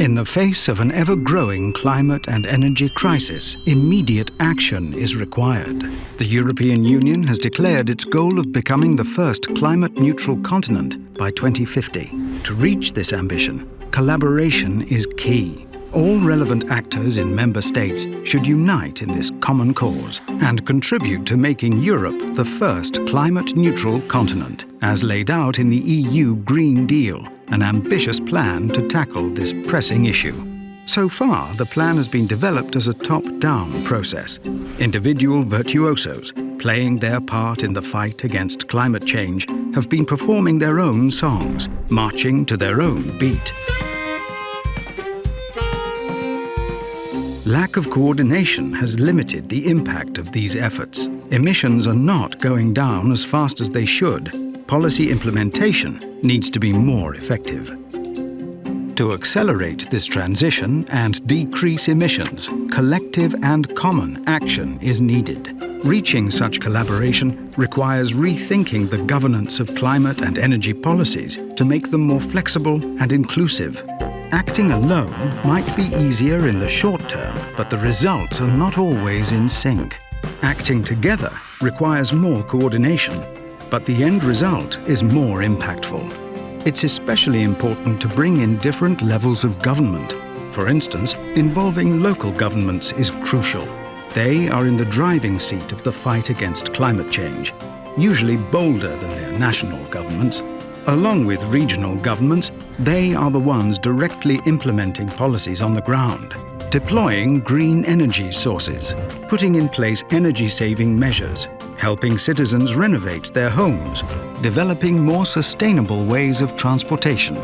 In the face of an ever-growing climate and energy crisis, immediate action is required. The European Union has declared its goal of becoming the first climate-neutral continent by 2050. To reach this ambition, collaboration is key. All relevant actors in member states should unite in this common cause and contribute to making Europe the first climate-neutral continent, as laid out in the EU Green Deal, an ambitious plan to tackle this pressing issue. So far, the plan has been developed as a top-down process. Individual virtuosos, playing their part in the fight against climate change, have been performing their own songs, marching to their own beat. Lack of coordination has limited the impact of these efforts. Emissions are not going down as fast as they should. Policy implementation needs to be more effective. To accelerate this transition and decrease emissions, collective and common action is needed. Reaching such collaboration requires rethinking the governance of climate and energy policies to make them more flexible and inclusive. Acting alone might be easier in the short term, but the results are not always in sync. Acting together requires more coordination, but the end result is more impactful. It's especially important to bring in different levels of government. For instance, involving local governments is crucial. They are in the driving seat of the fight against climate change, usually bolder than their national governments. Along with regional governments, they are the ones directly implementing policies on the ground, deploying green energy sources, putting in place energy-saving measures, helping citizens renovate their homes, developing more sustainable ways of transportation.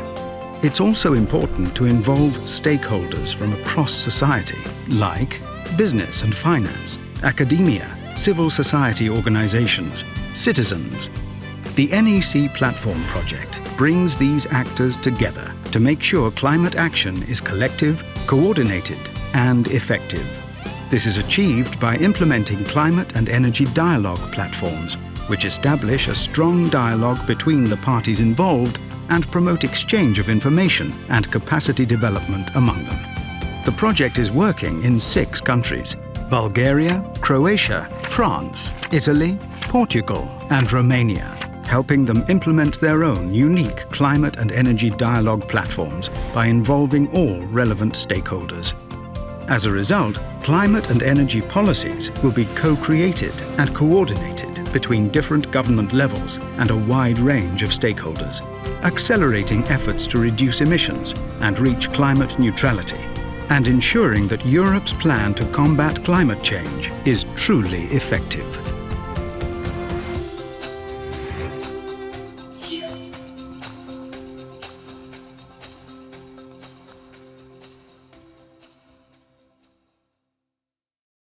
It's also important to involve stakeholders from across society, like business and finance, academia, civil society organizations, citizens. The NEC Platform project brings these actors together to make sure climate action is collective, coordinated, and effective. This is achieved by implementing climate and energy dialogue platforms, which establish a strong dialogue between the parties involved and promote exchange of information and capacity development among them. The project is working in 6 countries: Bulgaria, Croatia, France, Italy, Portugal, and Romania, helping them implement their own unique climate and energy dialogue platforms by involving all relevant stakeholders. As a result, climate and energy policies will be co-created and coordinated between different government levels and a wide range of stakeholders, accelerating efforts to reduce emissions and reach climate neutrality, and ensuring that Europe's plan to combat climate change is truly effective.